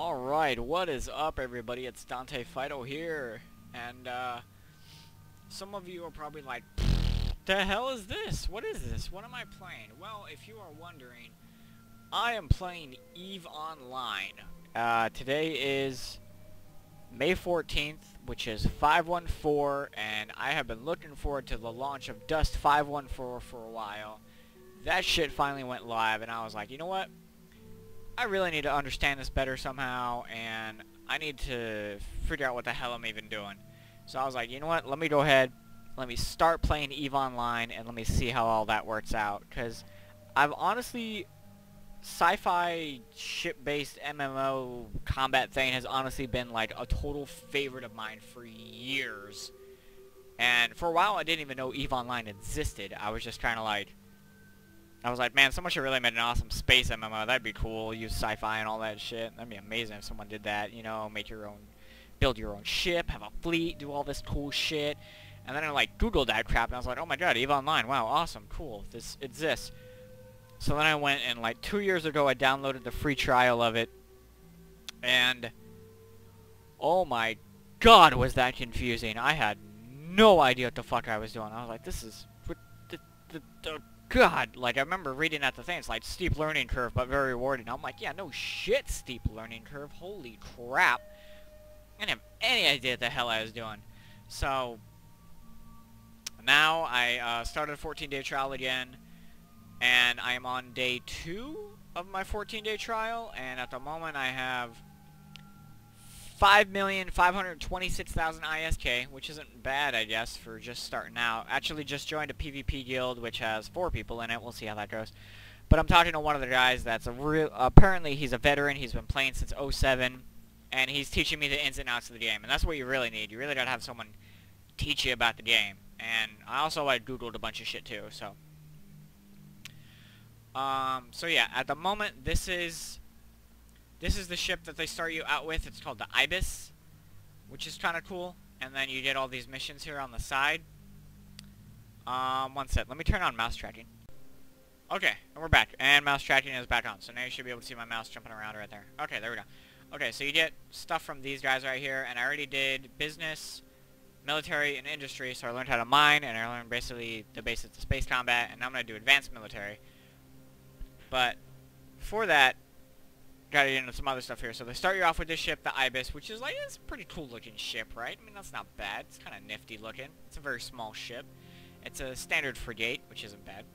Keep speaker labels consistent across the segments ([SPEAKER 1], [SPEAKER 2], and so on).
[SPEAKER 1] Alright, what is up everybody? It's Dante Fido here, and some of you are probably like, the hell is this? What is this? What am I playing? Well, if you are wondering, I am playing EVE Online. Today is May 14th, which is 514, and I have been looking forward to the launch of Dust 514 for a while. That shit finally went live, and I was like, you know what? I really need to understand this better somehow, and I need to figure out what the hell I'm even doing. So I was like, you know what, let me go ahead, let me start playing EVE Online, and let me see how all that works out. Because I've honestly, sci-fi ship-based MMO combat thing has honestly been like a total favorite of mine for years. And for a while I didn't even know EVE Online existed. I was just kind of like, man, someone should really make an awesome space MMO. That'd be cool. Use sci-fi and all that shit. That'd be amazing if someone did that. You know, make your own, build your own ship, have a fleet, do all this cool shit. And then I like Googled that crap, and I was like, oh my god, EVE Online. Wow, awesome, cool. This exists. So then I went and like 2 years ago, I downloaded the free trial of it, and oh my god, was that confusing. I had no idea what the fuck I was doing. I was like, this is God, like, I remember reading at the thing, it's like steep learning curve, but very rewarding. I'm like, yeah, no shit, steep learning curve, holy crap. I didn't have any idea what the hell I was doing. So, now I started a 14-day trial again, and I am on day 2 of my 14-day trial, and at the moment I have 5,526,000 ISK, which isn't bad, I guess, for just starting out. Actually just joined a PvP guild, which has 4 people in it. We'll see how that goes. But I'm talking to one of the guys that's apparently he's a veteran. He's been playing since '07, and he's teaching me the ins and outs of the game. And that's what you really need. You really gotta have someone teach you about the game. And I also Googled a bunch of shit too, so. So yeah, at the moment, this is the ship that they start you out with. It's called the Ibis, which is kind of cool. And then you get all these missions here on the side. One sec. Let me turn on mouse tracking. Okay, and we're back. And mouse tracking is back on. So now you should be able to see my mouse jumping around right there. Okay, there we go. Okay, so you get stuff from these guys right here. And I already did business, military, and industry. So I learned how to mine, and I learned basically the basics of space combat. And now I'm going to do advanced military. But before that, gotta get into some other stuff here. So they start you off with this ship, the Ibis, which is like, it's a pretty cool looking ship, right? I mean, that's not bad. It's kind of nifty looking. It's a very small ship. It's a standard frigate, which isn't bad.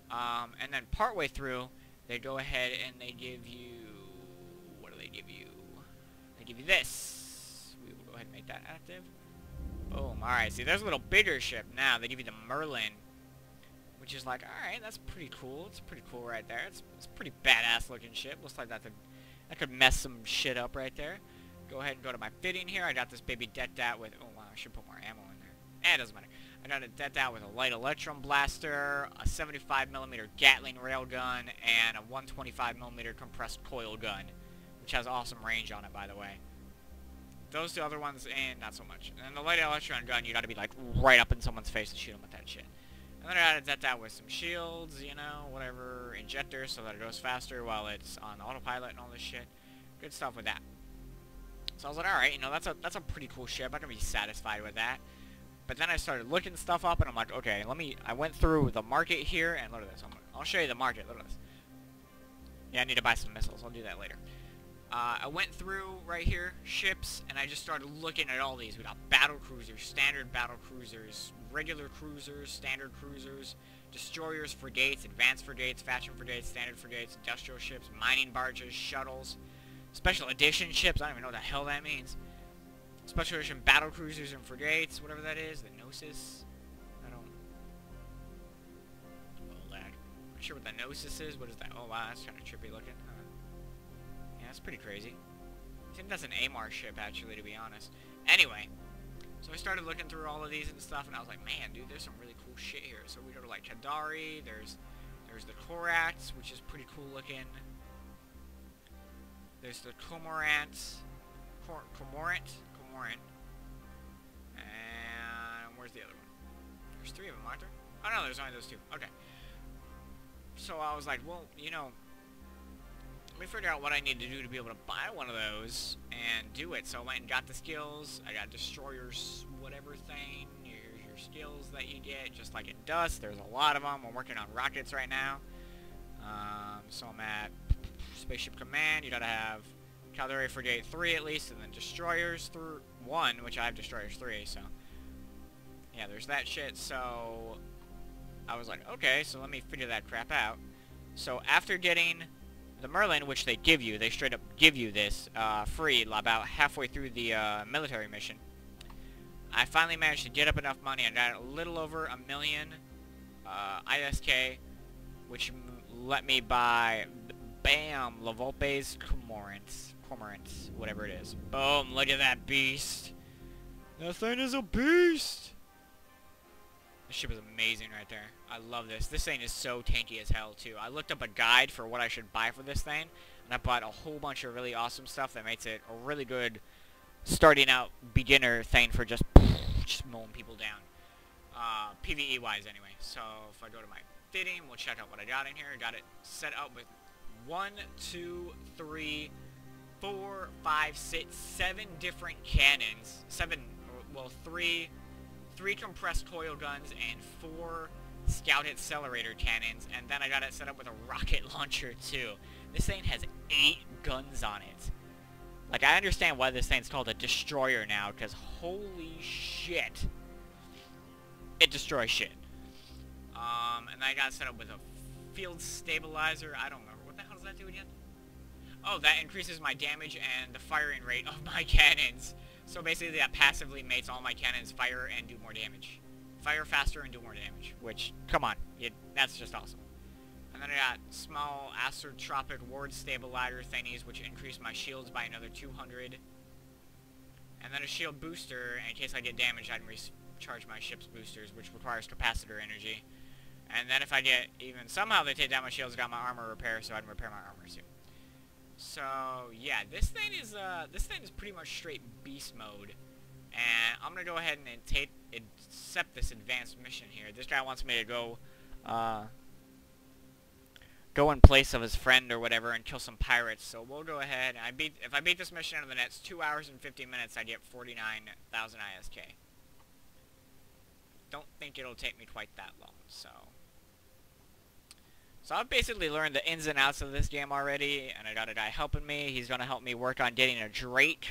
[SPEAKER 1] And then partway through, they go ahead and they give you, what do they give you? They give you this. We will go ahead and make that active. Boom. Alright, see, there's a little bigger ship now. They give you the Merlin, which is like, alright, that's pretty cool. It's pretty cool right there. It's a pretty badass looking ship. Looks like that could mess some shit up right there. Go ahead and go to my fitting here. I got this baby decked out with, oh wow, I should put more ammo in there. It doesn't matter. I got it decked out with a light electron blaster, a 75mm Gatling railgun, and a 125mm compressed coil gun, which has awesome range on it, by the way. Those two other ones, and not so much. And the light electron gun, you gotta be like right up in someone's face to shoot them with that shit. And then I got it decked out with some shields, you know, whatever, injectors so that it goes faster while it's on autopilot and all this shit. Good stuff with that. So I was like, alright, you know, that's a pretty cool ship. I can be satisfied with that. But then I started looking stuff up, and I'm like, okay, I went through the market here, and look at this. I'll show you the market. Look at this. Yeah, I need to buy some missiles. I'll do that later. I went through right here, ships, and I just started looking at all these. We got battle cruisers, standard battle cruisers, regular cruisers, standard cruisers, destroyers, frigates, advanced frigates, faction frigates, standard frigates, industrial ships, mining barges, shuttles, special edition ships. I don't even know what the hell that means. Special edition battle cruisers and frigates, whatever that is. The Gnosis. I don't. Oh, lag. Not sure what the Gnosis is. What is that? Oh wow, that's kind of trippy looking. Yeah, that's pretty crazy. I think that's an AMAR ship, actually, to be honest. Anyway, so I started looking through all of these and stuff, and I was like, man, dude, there's some really cool shit here. So we go to, like, Kadari, there's the Korats, which is pretty cool looking. There's the Cormorant. And where's the other one? There's 3 of them, aren't there? Oh, no, there's only those 2. Okay. So I was like, well, you know, let me figure out what I need to do to be able to buy one of those and do it. So I went and got the skills. I got destroyers, whatever thing. Here's your skills that you get, just like in Dust. There's a lot of them. I'm working on rockets right now. So I'm at Spaceship Command. You gotta have Cavalry Frigate 3 at least, and then Destroyers 1, which I have Destroyers 3, so... yeah, there's that shit, so... I was like, okay, so let me figure that crap out. So after getting the Merlin, which they give you, they straight up give you this free about halfway through the military mission, I finally managed to get up enough money. I got a little over 1 million ISK, which let me buy, bam, La Volpe's Cormorants, whatever it is. Boom, look at that beast. That thing is a beast. This ship is amazing right there. I love this. This thing is so tanky as hell, too. I looked up a guide for what I should buy for this thing, and I bought a whole bunch of really awesome stuff that makes it a really good starting out beginner thing for just mowing people down. PvE-wise, anyway. So, if I go to my fitting, we'll check out what I got in here. I got it set up with 1, 2, 3, 4, 5, 6, 7 different cannons. 7, well, 3 compressed coil guns and 4 scout accelerator cannons, and then I got it set up with a rocket launcher too. This thing has 8 guns on it. Like, I understand why this thing's called a destroyer now, because holy shit, it destroys shit. And I got set up with a field stabilizer. I don't remember. What the hell does that do again? Oh, that increases my damage and the firing rate of my cannons. So basically that passively makes all my cannons fire and do more damage. Fire faster and do more damage. Which, come on, that's just awesome. And then I got small acertropic ward stabilizer thingies, which increase my shields by another 200. And then a shield booster, in case I get damaged, I can recharge my ship's boosters, which requires capacitor energy. And then if I get, even somehow they take down my shields, I got my armor repair, so I can repair my armor too. So yeah, this thing is pretty much straight beast mode, and I'm gonna go ahead and accept this advanced mission here. This guy wants me to go in place of his friend or whatever and kill some pirates. So we'll go ahead. And if I beat this mission in the next 2 hours and 50 minutes, I get 49,000 ISK. Don't think it'll take me quite that long. So I've basically learned the ins and outs of this game already, and I got a guy helping me. He's going to help me work on getting a Drake.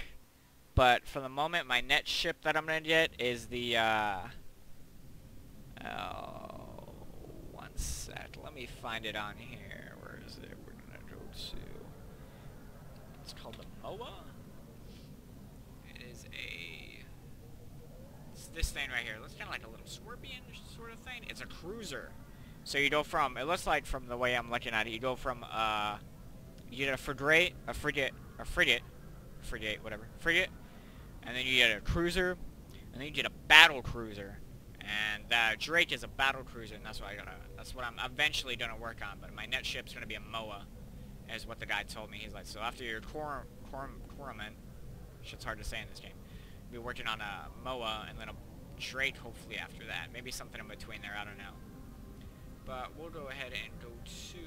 [SPEAKER 1] But for the moment, my next ship that I'm going to get is the, one sec. Let me find it on here. Where is it? We're going to go to... It's called the MOA? It is it's this thing right here. It looks kind of like a little scorpion sort of thing. It's a cruiser. So you go from, it looks like from the way I'm looking at it, you go from, you get a frigate, and then you get a cruiser, and then you get a battle cruiser, and the Drake is a battle cruiser, and that's what I'm eventually gonna work on. But my next ship's gonna be a MOA, is what the guy told me. He's like, so after your Cormorant, shit's hard to say in this game, you'll be working on a MOA, and then a Drake hopefully after that. Maybe something in between there, I don't know. But we'll go ahead and go to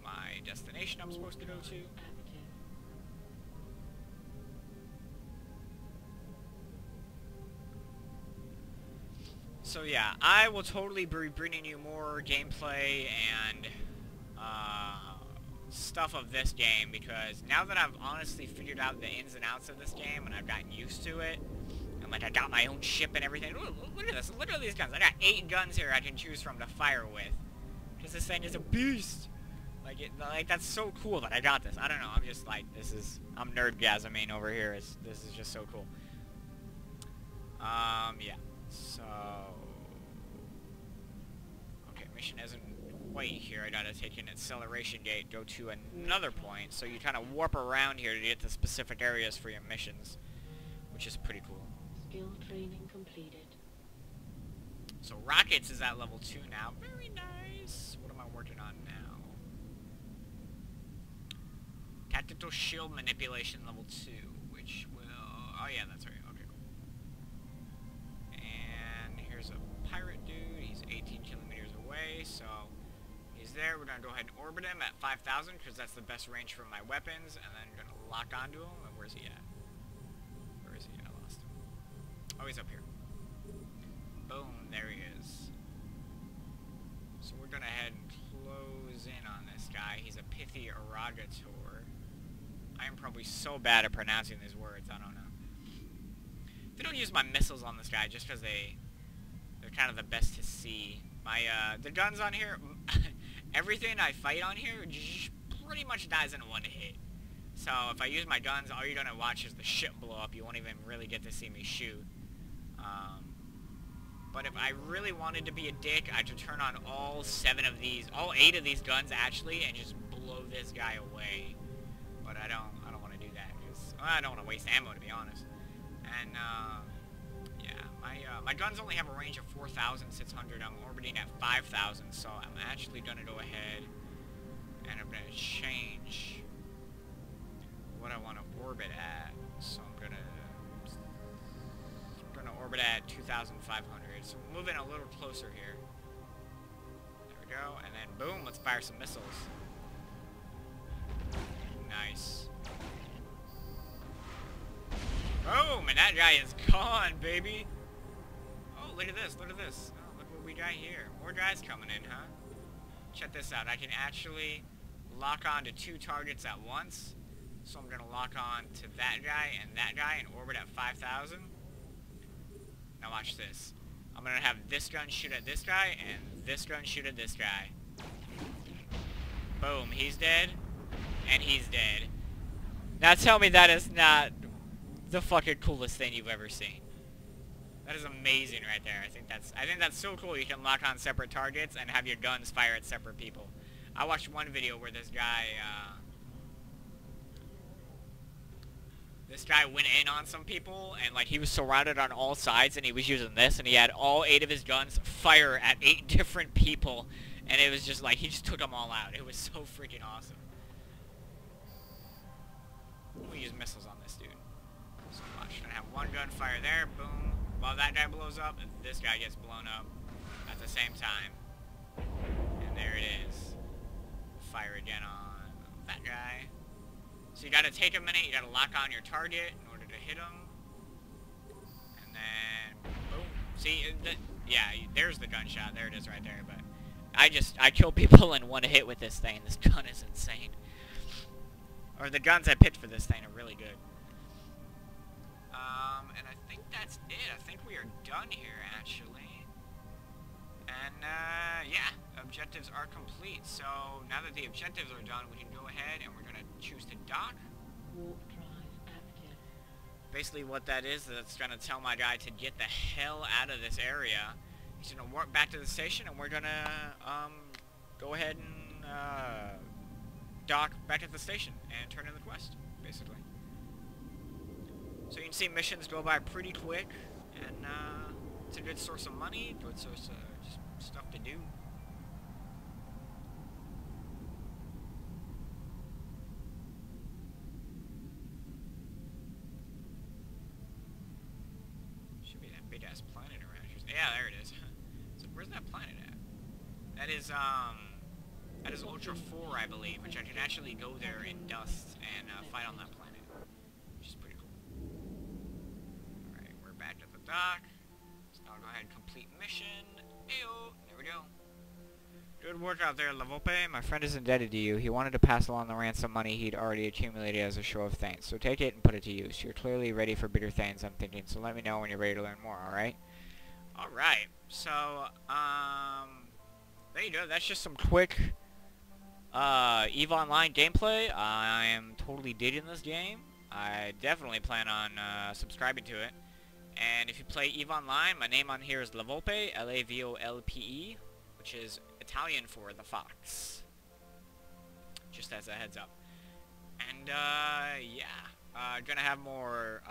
[SPEAKER 1] my destination I'm supposed to go to. So yeah, I will totally be bringing you more gameplay and stuff of this game, because now that I've honestly figured out the ins and outs of this game and I've gotten used to it, and like I got my own ship and everything. Ooh, look at this, look at these guns. I got 8 guns here I can choose from to fire with, because this thing is a beast. Like that's so cool that I got this. I don't know, I'm just like, I'm nerdgasming over here. This is just so cool. Yeah, so okay, mission isn't quite here. I gotta take an acceleration gate, go to another point, so you kind of warp around here to get to specific areas for your missions, which is pretty cool.
[SPEAKER 2] Skill training completed.
[SPEAKER 1] So rockets is at level 2 now. Very nice. What am I working on now? Tactical shield manipulation level 2, which will... Oh yeah, that's right. Okay, cool. And here's a pirate dude. He's 18 kilometers away, so he's there. We're going to go ahead and orbit him at 5,000 because that's the best range for my weapons. And then going to lock onto him. And where's he at? Where is he? I lost him. Oh, he's up here. Boom, there he is. So we're going to head and close in on this guy. He's a pithy erogator. I am probably so bad at pronouncing these words, I don't know. They don't use my missiles on this guy just because they're kind of the best to see. My, the guns on here, everything I fight on here pretty much dies in one hit. So if I use my guns, all you're going to watch is the ship blow up. You won't even really get to see me shoot. But if I really wanted to be a dick, I could turn on all 8 of these guns actually, and just blow this guy away. But I don't want to do that because I don't want to waste ammo, to be honest. And yeah, my guns only have a range of 4,600. I'm orbiting at 5,000, so I'm actually gonna go ahead and I'm gonna change what I want to orbit at. So I'm gonna orbit at 2,500. So we're moving a little closer here. There we go, and then boom, let's fire some missiles. Nice. Boom, and that guy is gone, baby. Oh, look at this, look at this. Oh, look what we got here. More guys coming in, huh? Check this out. I can actually lock on to 2 targets at once. So I'm going to lock on to that guy and orbit at 5,000. Now watch this. I'm going to have this gun shoot at this guy and this gun shoot at this guy. Boom, he's dead. And he's dead. Now tell me that is not the fucking coolest thing you've ever seen. That is amazing right there. I think that's so cool. You can lock on separate targets and have your guns fire at separate people. I watched one video where this guy went in on some people, and like he was surrounded on all sides, and he was using this, and he had all 8 of his guns fire at 8 different people, and it was just like he just took them all out. It was so freaking awesome. We use missiles on this dude. So watch. Gonna have one gun fire there, boom. While that guy blows up, and this guy gets blown up at the same time. And there it is. Fire again on that guy. So you gotta take a minute, you gotta lock on your target in order to hit him. And then, boom. See, yeah, there's the gunshot. There it is right there, but I kill people in one hit with this thing. This gun is insane. Or the guns I picked for this thing are really good. And I think that's it. I think we are done here, actually. And, yeah, objectives are complete. So, now that the objectives are done, we can go ahead and we're going to choose to dock.
[SPEAKER 2] Warp drive active.
[SPEAKER 1] Basically what that is, that's going to tell my guy to get the hell out of this area. He's going to warp back to the station, and we're going to, go ahead and, dock back at the station and turn in the quest, basically. So you can see missions go by pretty quick, and it's a good source of money, good source of just stuff to do. Should be that big ass planet around here. Yeah, there it is. So where's that planet at? That is Ultra 4, I believe, which I can actually go there in dust and fight on that planet, which is pretty cool. Alright, we're back at the dock. So now I'll go ahead and complete mission. Ayo! There we go. Good work out there, Lavope. My friend is indebted to you. He wanted to pass along the ransom money he'd already accumulated as a show of thanks. So take it and put it to use. You're clearly ready for bigger things, I'm thinking, so let me know when you're ready to learn more, alright? Alright, so, there you go. That's just some quick EVE Online gameplay. I am totally digging this game. I definitely plan on subscribing to it. And if you play EVE Online, my name on here is Lavolpe, L-A-V-O-L-P-E, which is Italian for the fox. Just as a heads up. And yeah, gonna have more.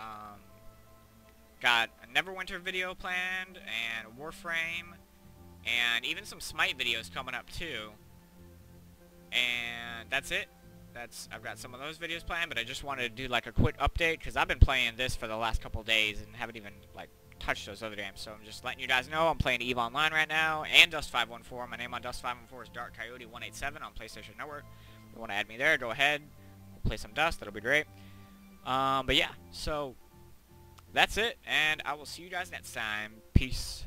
[SPEAKER 1] Got a Neverwinter video planned, and a Warframe, and even some Smite videos coming up too. And that's it. I've got some of those videos planned, but I just wanted to do like a quick update because I've been playing this for the last couple days and haven't even like touch those other games. So I'm just letting you guys know I'm playing EVE Online right now, and Dust 514. My name on Dust 514 is Dark Coyote 187 on PlayStation Network. If you want to add me there, go ahead. We'll play some Dust. That'll be great. But yeah, so that's it, and I will see you guys next time. Peace.